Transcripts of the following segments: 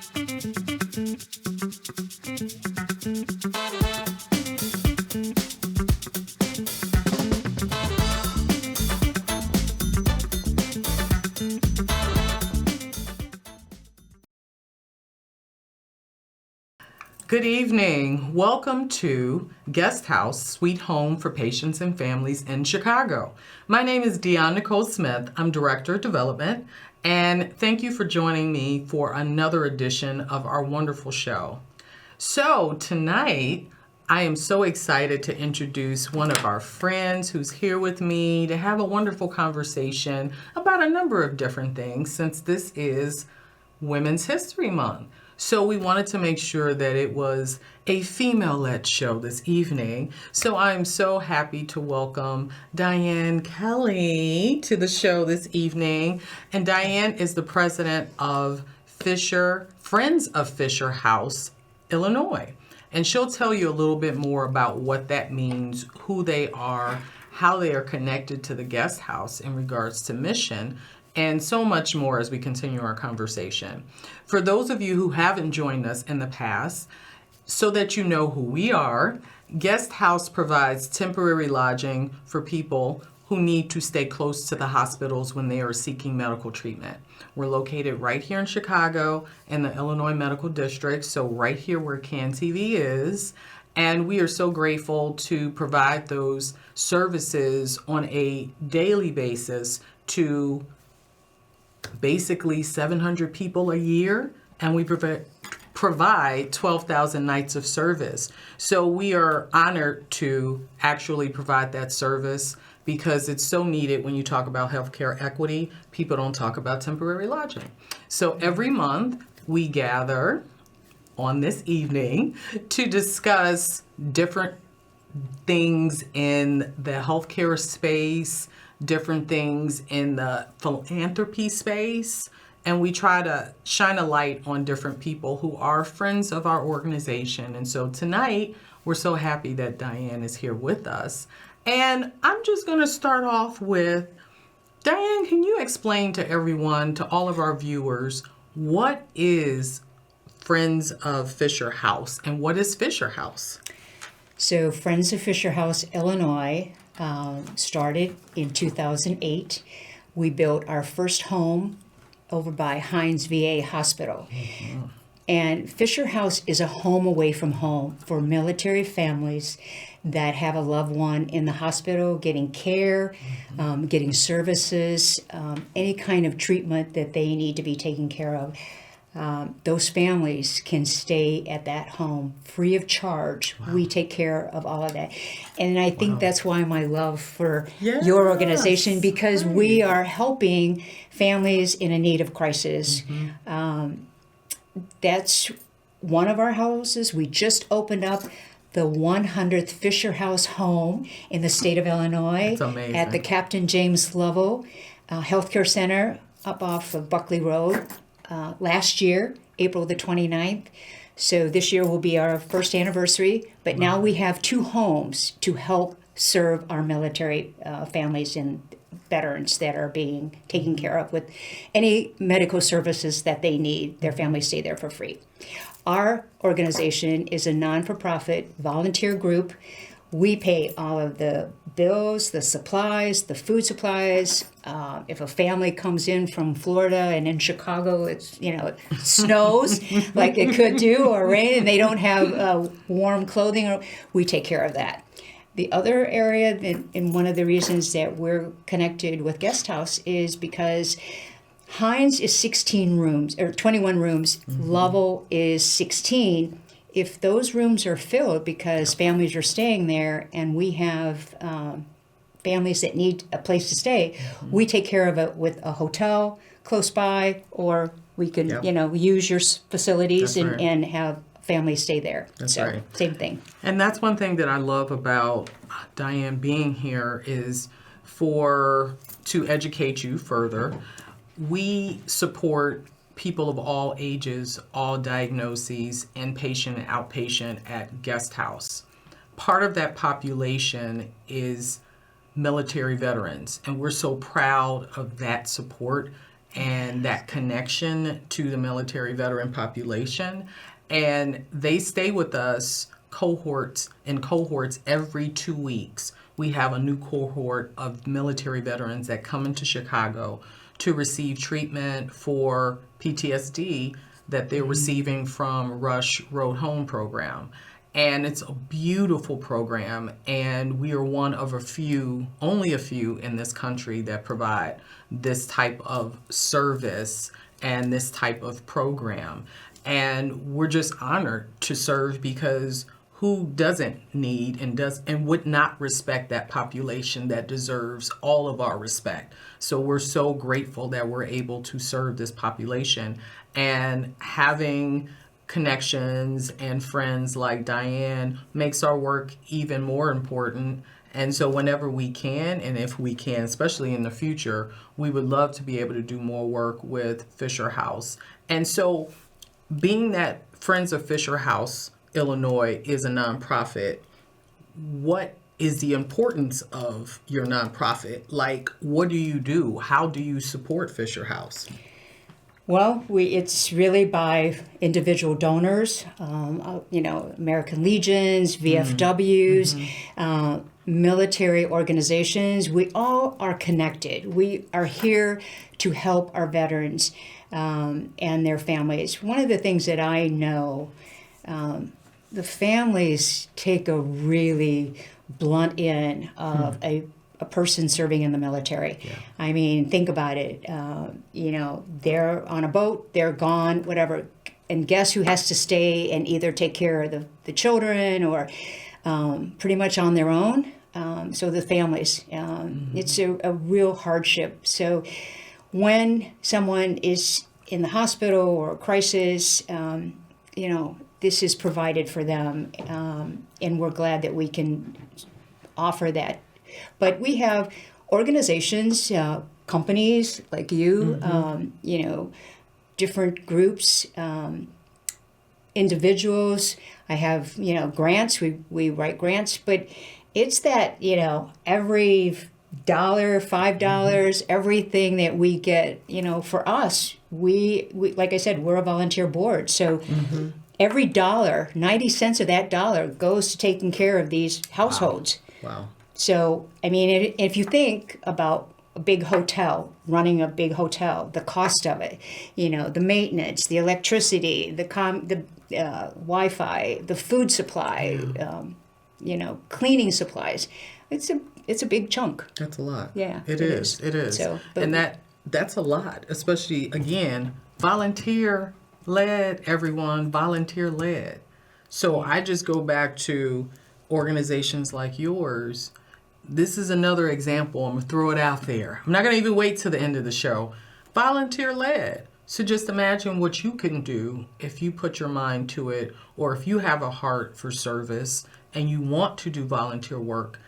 Good evening. Welcome to Guest House, Sweet Home for Patients and Families in Chicago. My name is Dionne Smith. I'm Director of Development, and thank you for joining me for another edition of our wonderful show. So tonight, I am so excited to introduce one of our friends who's here with me to have a wonderful conversation about a number of different things since this is Women's History Month. So we wanted to make sure that it was a female-led show this evening. So I'm so happy to welcome Diane Kelly to the show this evening. And Diane is the president of Friends of Fisher House, Illinois. And she'll tell you a little bit more about what that means, who they are, how they are connected to the guest house in regards to mission, and so much more as we continue our conversation. For those of you who haven't joined us in the past, so that you know who we are, Guest House provides temporary lodging for people who need to stay close to the hospitals when they are seeking medical treatment. We're located right here in Chicago in the Illinois Medical District, so right here where CAN TV is. And we are so grateful to provide those services on a daily basis to basically 700 people a year, and we provide 12,000 nights of service. So we are honored to actually provide that service because it's so needed when you talk about healthcare equity. People don't talk about temporary lodging. So every month we gather on this evening to discuss different things in the healthcare space, different things in the philanthropy space, and we try to shine a light on different people who are friends of our organization. And so tonight, we're so happy that Diane is here with us. And I'm just going to start off with, Diane, can you explain to everyone, to all of our viewers, what is Friends of Fisher House and what is Fisher House? So Friends of Fisher House, Illinois, started in 2008. We built our first home over by Hines VA Hospital. Mm-hmm. And Fisher House is a home away from home for military families that have a loved one in the hospital, getting care, mm-hmm. Getting services, any kind of treatment that they need to be taken care of. Those families can stay at that home free of charge. Wow. We take care of all of that. And I think that's why my love for your organization, because we are helping families in a need of crisis. Mm-hmm. That's one of our houses. We just opened up the 100th Fisher House home in the state of Illinois at the Captain James Lovell Healthcare Center up off of Buckley Road. Last year, April the 29th. So this year will be our first anniversary. But now we have two homes to help serve our military families and veterans that are being taken care of with any medical services that they need. Their families stay there for free. Our organization is a non-for-profit volunteer group. We pay all of the bills, the supplies, the food supplies. If a family comes in from Florida and in Chicago, it snows like it could do or rain, and they don't have warm clothing, we take care of that. The other area, and one of the reasons that we're connected with Guest House is because Hines is 16 rooms, or 21 rooms. Mm-hmm. Lovell is 16. If those rooms are filled because families are staying there and we have families that need a place to stay, mm-hmm. we take care of it with a hotel close by, or we can, use your facilities and have families stay there. That's so right. Same thing. And that's one thing that I love about Diane being here is to educate you further. We support people of all ages, all diagnoses, inpatient and outpatient at Guest House. Part of that population is military veterans, and we're so proud of that support and that connection to the military veteran population. And they stay with us cohorts every 2 weeks. We have a new cohort of military veterans that come into Chicago to receive treatment for PTSD that they're receiving from Rush Road Home program. And it's a beautiful program, and we are one of only a few in this country that provide this type of service and this type of program. And we're just honored to serve, because who doesn't need and would not respect that population that deserves all of our respect? So we're so grateful that we're able to serve this population, and having connections and friends like Diane makes our work even more important. And so whenever we can, and if we can, especially in the future, we would love to be able to do more work with Fisher House. And so, being that Friends of Fisher House Illinois is a nonprofit, what is the importance of your nonprofit? Like, what do you do? How do you support Fisher House? Well, it's really by individual donors, American Legions, VFWs, military organizations. We all are connected. We are here to help our veterans and their families. One of the things that I know, the families take a really blunt end of a person serving in the military. Yeah. I mean, think about it. They're on a boat, they're gone, whatever. And guess who has to stay and either take care of the children or pretty much on their own? So the families. It's a real hardship. So when someone is in the hospital or a crisis, this is provided for them. And we're glad that we can offer that. But we have organizations, companies like you, different groups, individuals. I have, grants. We write grants, but it's that, every $1, $5, everything that we get, for us, we like I said, we're a volunteer board. So every dollar, 90 cents of that dollar goes to taking care of these households. Wow. So, I mean, if you think about a big hotel, running a big hotel, the cost of it, the maintenance, the electricity, the Wi-Fi, the food supply, cleaning supplies, it's a big chunk. That's a lot. Yeah, It is. So, and that's a lot, especially, again, volunteer-led, everyone, volunteer-led. So I just go back to organizations like yours. This is another example. I'm going to throw it out there. I'm not going to even wait till the end of the show. Volunteer-led. So just imagine what you can do if you put your mind to it, or if you have a heart for service and you want to do volunteer work.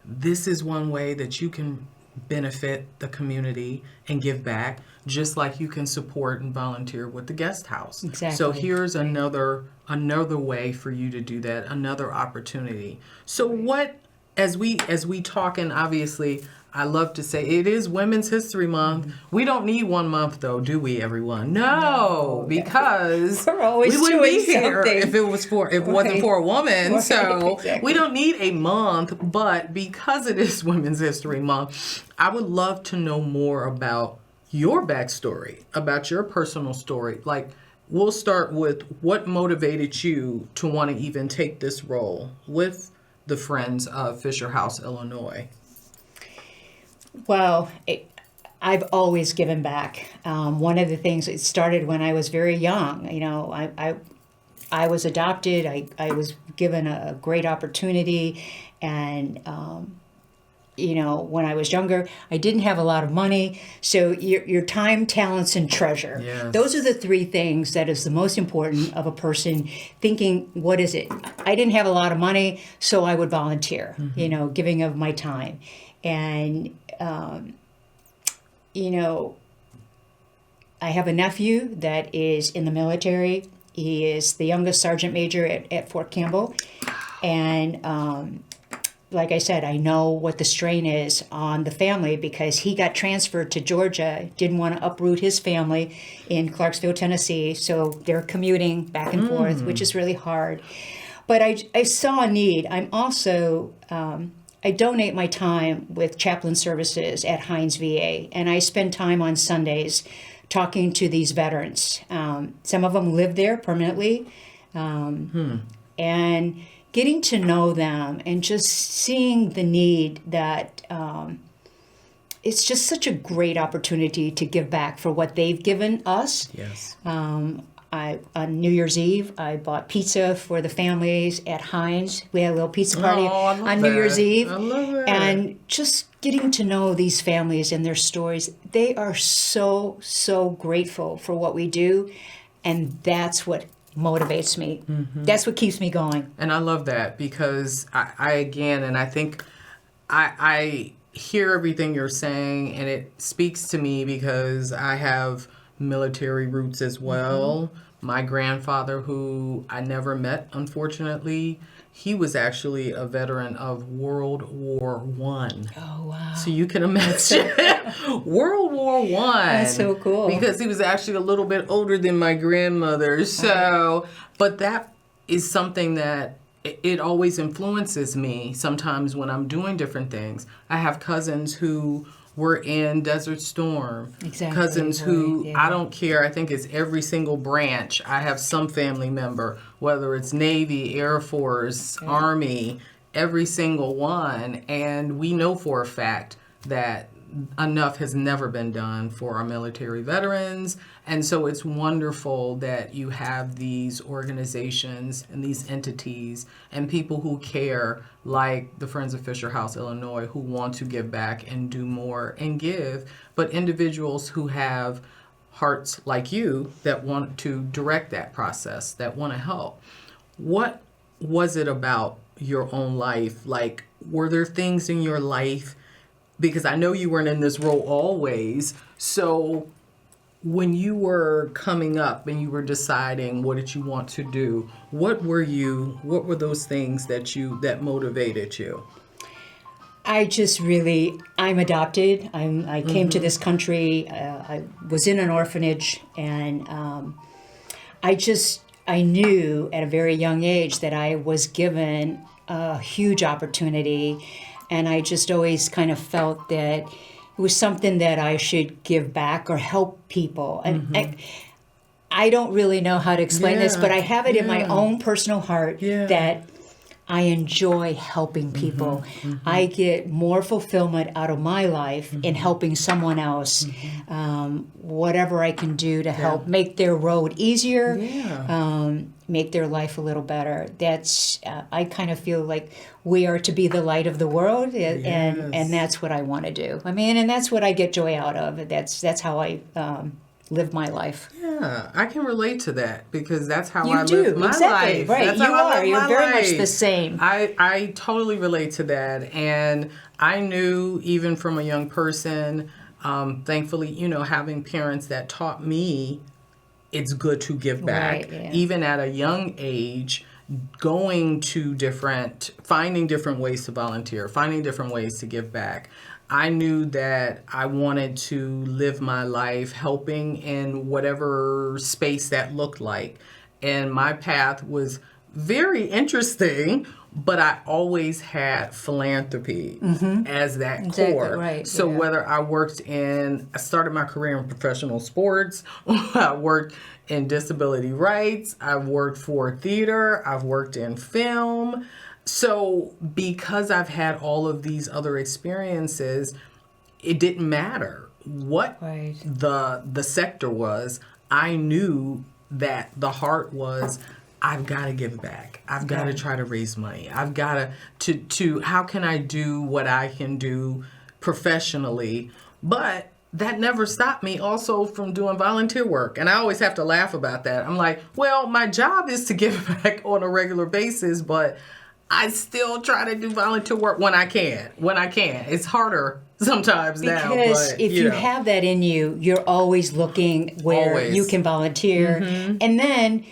This is one way that you can benefit the community and give back, just like you can support and volunteer with the guest house. Exactly. So here's another way for you to do that, another opportunity. So what, as we talk, and obviously I love to say it is Women's History Month. We don't need 1 month though, do we, everyone? No, because we're always we wouldn't be doing here something. if it wasn't for a woman. Right, So exactly. we don't need a month, but because it is Women's History Month, I would love to know more about your backstory, about your personal story. Like, we'll start with what motivated you to want to even take this role with the Friends of Fisher House, Illinois. Well, I've always given back. One of the things, it started when I was very young. I was adopted. I was given a great opportunity, and when I was younger, I didn't have a lot of money. So your time, talents, and treasure. Yes. Those are the 3 things that is the most important of a person thinking, what is it? I didn't have a lot of money, so I would volunteer, giving of my time. And, I have a nephew that is in the military. He is the youngest sergeant major at Fort Campbell. And like I said, I know what the strain is on the family because he got transferred to Georgia, didn't want to uproot his family in Clarksville, Tennessee. So they're commuting back and forth, which is really hard. But I saw a need. I'm also, I donate my time with chaplain services at Hines VA, and I spend time on Sundays talking to these veterans. Some of them live there permanently, and getting to know them and just seeing the need that it's just such a great opportunity to give back for what they've given us. Yes. On New Year's Eve, I bought pizza for the families at Hines. We had a little pizza party on New Year's Eve. I love it. And just getting to know these families and their stories, they are so, so grateful for what we do. And that's what motivates me. That's what keeps me going. And I love that because I think I hear everything you're saying, and it speaks to me because I have military roots as well. My grandfather, who I never met, unfortunately, he was actually a veteran of World War One. Oh, wow. So you can imagine World War One. That's so cool. Because he was actually a little bit older than my grandmother. So, but that is something that it always influences me sometimes when I'm doing different things. I have cousins who were in Desert Storm. Exactly. Cousins who, yeah. I don't care, I think it's every single branch. I have some family member, whether it's Navy, Air Force, Army, every single one. And we know for a fact that enough has never been done for our military veterans. And so it's wonderful that you have these organizations and these entities and people who care, like the Friends of Fisher House, Illinois, who want to give back and do more and give, but individuals who have hearts like you that want to direct that process, that want to help. What was it about your own life? Like, were there things in your life, because I know you weren't in this role always, so when you were coming up and you were deciding what did you want to do, what were those things that motivated you? I'm adopted. I came to this country. I was in an orphanage, and I knew at a very young age that I was given a huge opportunity, and I just always kind of felt that it was something that I should give back or help people. And I don't really know how to explain this, but I have it in my own personal heart that I enjoy helping people. I get more fulfillment out of my life in helping someone else, whatever I can do to help make their road easier, make their life a little better. That's I kind of feel like we are to be the light of the world, and that's what I want to do. I mean, and that's what I get joy out of. That's how I live my life. Yeah, I can relate to that because that's how You I do, live my exactly, life. right. That's You how I are. live You're my very much life. the same. I totally relate to that. And I knew even from a young person, thankfully, having parents that taught me it's good to give back. Right, Even at a young age, finding different ways to volunteer, finding different ways to give back. I knew that I wanted to live my life helping in whatever space that looked like. And my path was very interesting, but I always had philanthropy as that core. Right, so whether I started my career in professional sports, I worked in disability rights, I've worked for theater, I've worked in film. So because I've had all of these other experiences, it didn't matter what the sector was. I knew that the heart was, I've got to give back. I've got to try to raise money. I've got to how can I do what I can do professionally? But that never stopped me also from doing volunteer work. And I always have to laugh about that. I'm like, well, my job is to give back on a regular basis, but I still try to do volunteer work when I can. It's harder sometimes now. Because but, if you have that in you, you're always looking where you can volunteer. And then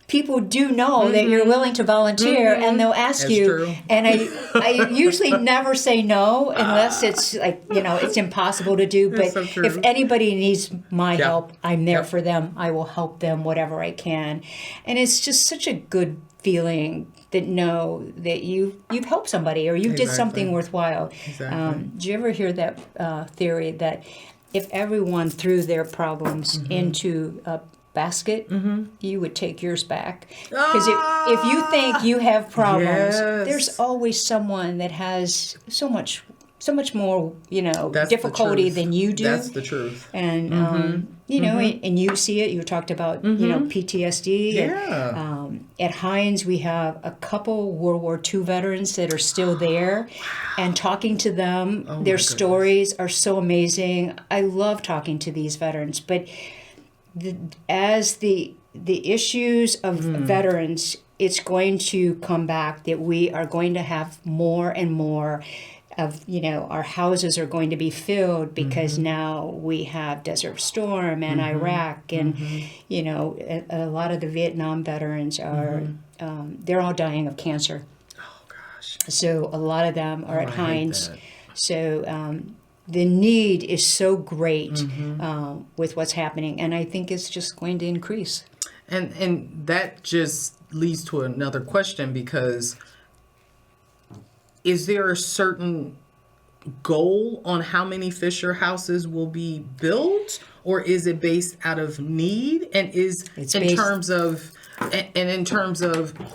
people do know that you're willing to volunteer, and they'll ask That's you. true. And I usually never say no unless it's like, it's impossible to do. But so true. if anybody needs my Yeah. help, I'm there Yep. for them. I will help them whatever I can. And it's just such a good feeling that know that you've helped somebody or you did something worthwhile. Exactly. Did you ever hear that theory that if everyone threw their problems into a basket, you would take yours back? Because if you think you have problems, Yes. there's always someone that has so much more, That's the difficulty truth. than you do. That's the truth. And and you see it. You talked about PTSD. Yeah. At Hines, we have a couple World War II veterans that are still there, and talking to them, their stories are so amazing. I love talking to these veterans, but as the issues of veterans, it's going to come back that we are going to have more and more of, our houses are going to be filled because now we have Desert Storm and Iraq and, a lot of the Vietnam veterans are, they're all dying of cancer. Oh gosh. So a lot of them are at I hate Hines. that. So the need is so great with what's happening, and I think it's just going to increase. And that just leads to another question, because is there a certain goal on how many Fisher houses will be built, or is it based out of need? And in terms of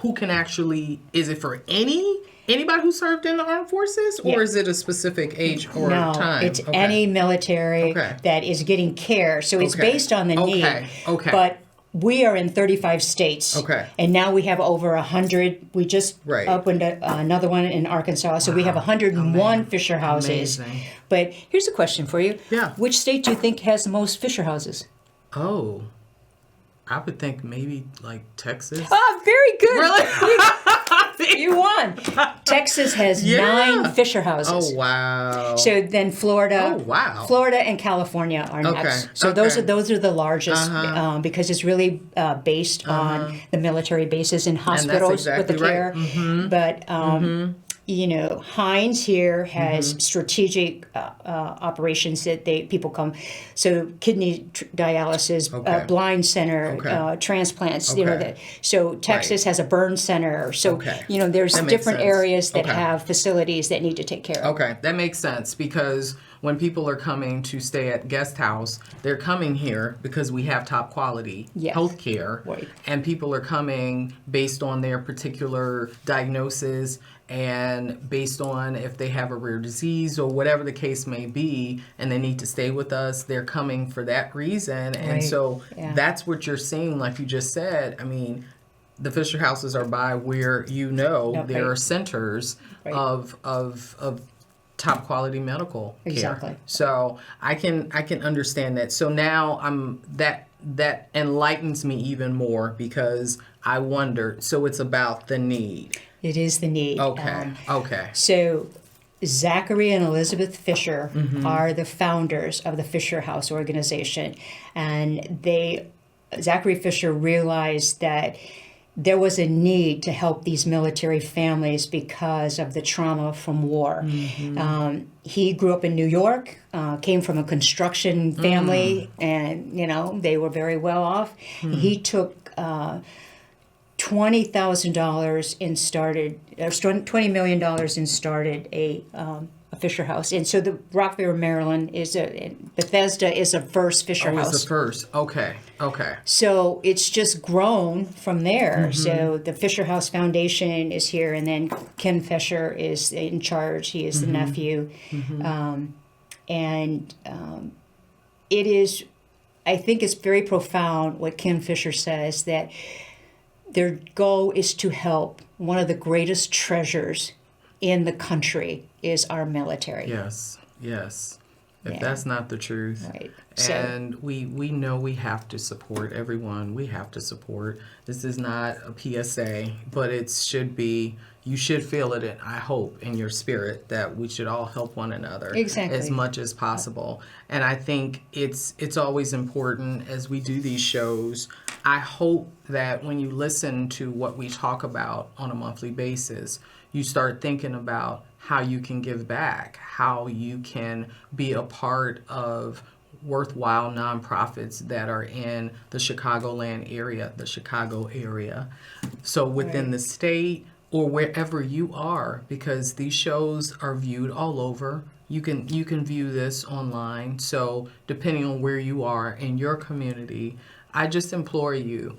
who can actually, is it for anybody who served in the armed forces, or is it a specific age or time? It's any military that is getting care. So it's based on the need. Okay. But we are in 35 states. Okay. And now we have over 100. We just opened another one in Arkansas. So we have 101 Fisher houses. Amazing. But here's a question for you. Yeah. Which state do you think has the most Fisher houses? Oh, I would think maybe like Texas. Oh, very good. Really? You won. Texas has 9 Fisher houses. Oh, wow. So then Florida. Oh, wow. Florida and California are next. So those are the largest because it's really based on the military bases and hospitals with the care. But Hines here has strategic operations that people come. So kidney dialysis, blind center, transplants. So Texas has a burn center. So there's different areas that have facilities that need to take care of. Okay, that makes sense, because when people are coming to stay at guest house, they're coming here because we have top quality health care, and people are coming based on their particular diagnosis and based on if they have a rare disease or whatever the case may be, and they need to stay with us. They're coming for that reason. And so that's what you're seeing, like you just said. I mean, the Fisher houses are by where there are centers of top quality medical care. So I can understand that. So now that enlightens me even more, because I wonder. So it's about the need. It is the need. Okay. So Zachary and Elizabeth Fisher are the founders of the Fisher House organization, and Zachary Fisher realized that there was a need to help these military families because of the trauma from war. He grew up in New York, came from a construction family, and they were very well off. He took $20,000 and started, or $20 million and started a Fisher House. And so the Rockville, Maryland Bethesda is a first Fisher House. It's the first. Okay. So it's just grown from there. So the Fisher House Foundation is here, and then Ken Fisher is in charge. He is the nephew. It is, I think it's very profound what Ken Fisher says, that their goal is to help. One of the greatest treasures in the country is our military. Yes. If that's not the truth. Right. And we know we have to support everyone. We have to support. This is not a PSA, but it should be, you should feel it, I hope, in your spirit, that we should all help one another as much as possible. And I think it's always important as we do these shows I hope that when you listen to what we talk about on a monthly basis, you start thinking about how you can give back, how you can be a part of worthwhile nonprofits that are in the Chicagoland area, the Chicago area. So within Right. the state or wherever you are, because these shows are viewed all over. You can view this online. So depending on where you are in your community, I just implore you,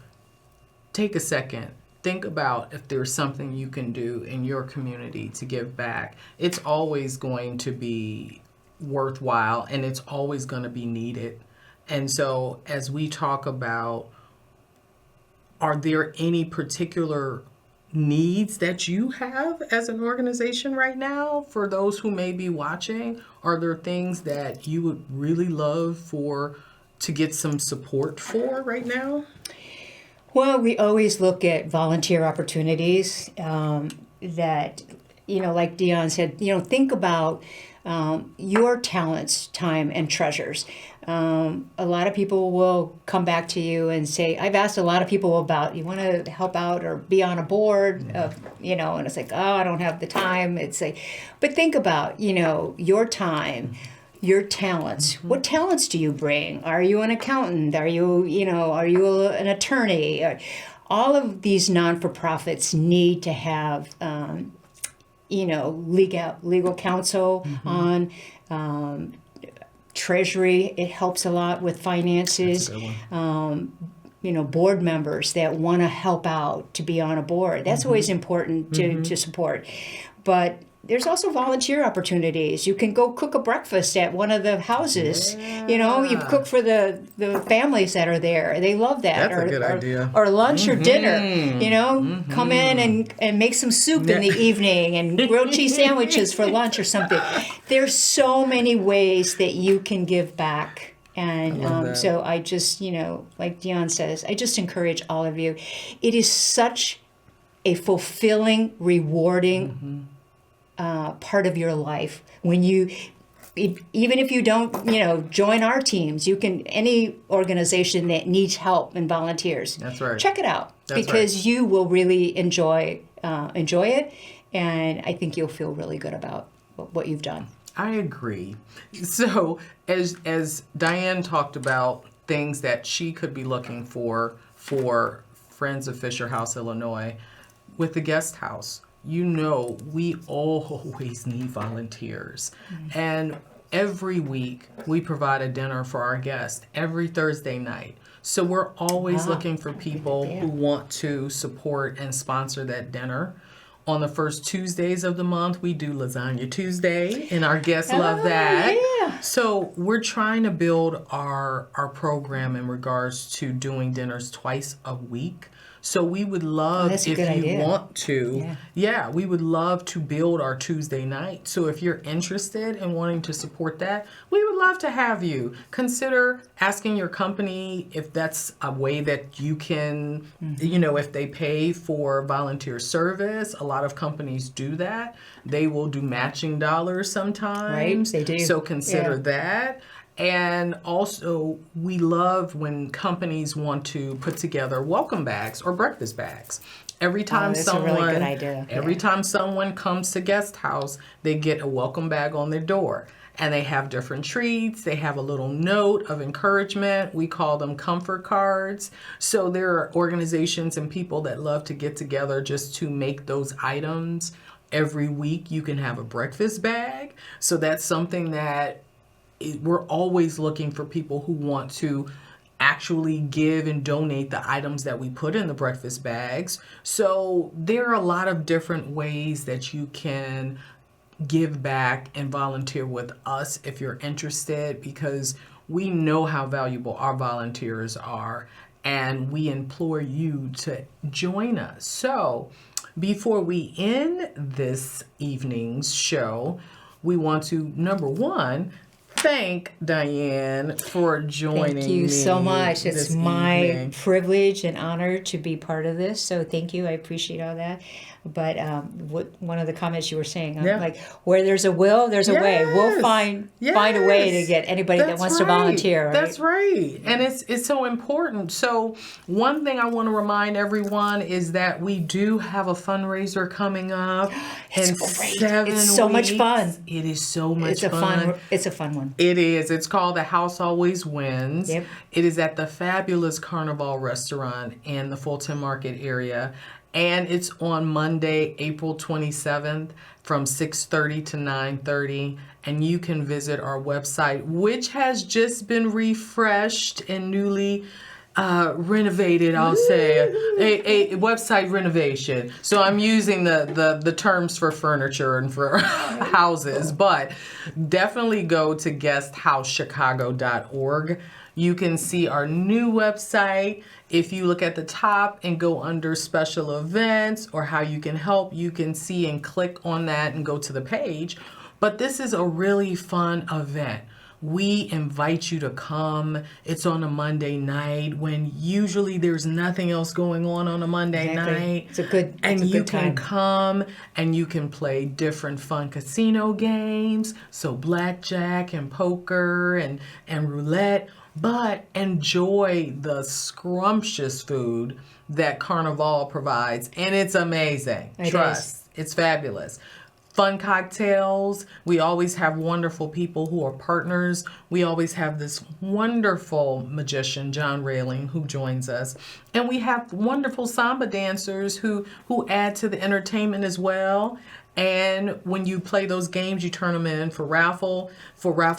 take a second. Think about if there's something you can do in your community to give back. It's always going to be worthwhile and it's always going to be needed. And so, as we talk about, are there any particular needs that you have as an organization right now for those who may be watching? Are there things that you would really love for to get some support for right now? Well, we always look at volunteer opportunities that, like Dionne said, think about your talents, time, and treasures. A lot of people will come back to you and say, I've asked a lot of people about, you want to help out or be on a board, and it's like, oh, I don't have the time. It's like, but think about, your time, your talents. What talents do you bring? Are you an accountant? Are you an attorney? All of these non-for-profits need to have, legal counsel on treasury. It helps a lot with finances. That's a good one. Board members that want to help out to be on a board. That's always important to support. But there's also volunteer opportunities. You can go cook a breakfast at one of the houses. You cook for the families that are there. They love that. That's a good idea. Or lunch or dinner. Come in and make some soup in the evening and grilled cheese sandwiches for lunch or something. There's so many ways that you can give back. And so I just, like Dionne says, I just encourage all of you. It is such a fulfilling, rewarding part of your life when you, even if you don't, join our teams, you can, any organization that needs help and volunteers. That's right. Check it out That's because right. you will really enjoy it, and I think you'll feel really good about what you've done. I agree. So as Diane talked about things that she could be looking for Friends of Fisher House, Illinois, with the guest house, we always need volunteers. And every week we provide a dinner for our guests every Thursday night. So we're always looking for people who want to support and sponsor that dinner. On the first Tuesdays of the month, we do Lasagna Tuesday, and our guests love that. Yeah. So we're trying to build our program in regards to doing dinners twice a week. So we would love, if you want to, we would love to build our Tuesday night. So if you're interested in wanting to support that, we would love to have you. Consider asking your company if that's a way that you can, if they pay for volunteer service. A lot of companies do that. They will do matching dollars sometimes. Right, they do. So consider that. And also, we love when companies want to put together welcome bags or breakfast bags. Every time that's a really good idea. Every time someone comes to guest house, they get a welcome bag on their door. And they have different treats. They have a little note of encouragement. We call them comfort cards. So there are organizations and people that love to get together just to make those items. Every week you can have a breakfast bag. So that's something that we're always looking for people who want to actually give and donate the items that we put in the breakfast bags. So there are a lot of different ways that you can give back and volunteer with us if you're interested, because we know how valuable our volunteers are, and we implore you to join us. So before we end this evening's show, we want to, number one, thank Diane for joining me. Thank you so much. It's this my evening. privilege and honor to be part of this. So thank you. I appreciate all that. But one of the comments you were saying, Yeah. like, where there's a will, there's a way. We'll find a way to get anybody that wants to volunteer. Right? That's right. And it's so important. So one thing I want to remind everyone is that we do have a fundraiser coming up in great. 7 It's so much weeks. fun. It is so much It's a fun one. It is. It's called The House Always Wins. Yep. It is at the fabulous Carnival restaurant in the Fulton Market area. And it's on Monday, April 27th from 6:30 to 9:30. And you can visit our website, which has just been refreshed and newly renovated, I'll say, a website renovation. So I'm using the terms for furniture and for houses, but definitely go to guesthousechicago.org. You can see our new website. If you look at the top and go under special events or how you can help, you can see and click on that and go to the page. But this is a really fun event. We invite you to come. It's on a Monday night when usually there's nothing else going on a Monday night. It's a good you time. can come and you can play different fun casino games, so blackjack and poker and roulette, but enjoy the scrumptious food that Carnival provides, and it's amazing. Trust, it's fabulous. Fun cocktails. We always have wonderful people who are partners. We always have this wonderful magician, John Railing, who joins us. And we have wonderful samba dancers who add to the entertainment as well. And when you play those games, you turn them in for raffle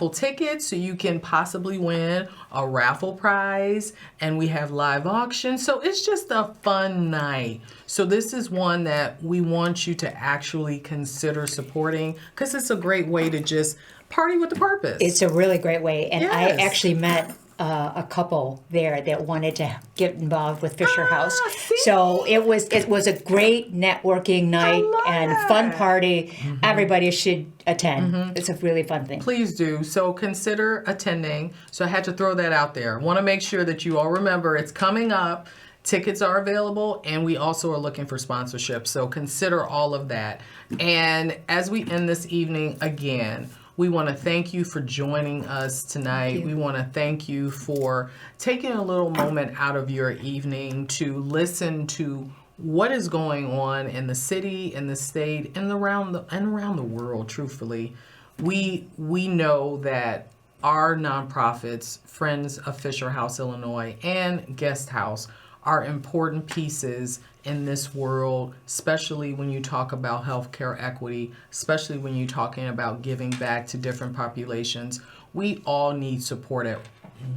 tickets, so you can possibly win a raffle prize. And we have live auctions, so it's just a fun night. So this is one that we want you to actually consider supporting, because it's a great way to just party with a purpose. It's a really great way, and Yes. I actually met a couple there that wanted to get involved with Fisher House. See? So it was a great networking night and fun party. Everybody should attend. It's a really fun thing. Please do. So consider attending. So I had to throw that out there. Want to make sure that you all remember it's coming up. Tickets are available, and we also are looking for sponsorship. So consider all of that. And as we end this evening again, we want to thank you for joining us tonight. We want to thank you for taking a little moment out of your evening to listen to what is going on in the city, in the state, and around the world. Truthfully, we know that our nonprofits, Friends of Fisher House, Illinois, and Guest House, are important pieces in this world, especially when you talk about healthcare equity, especially when you're talking about giving back to different populations. We all need support at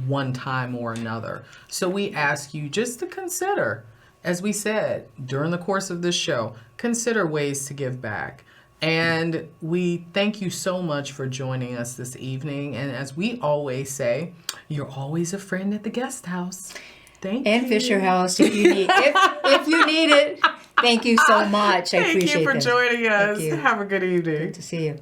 one time or another. So we ask you just to consider, as we said during the course of this show, consider ways to give back. And we thank you so much for joining us this evening. And as we always say, you're always a friend at the Guest House. Thank and you. Fisher House, if you need if you need it. Thank you so much. I appreciate it. Thank you for joining us. Thank you. Have a good evening. Good to see you.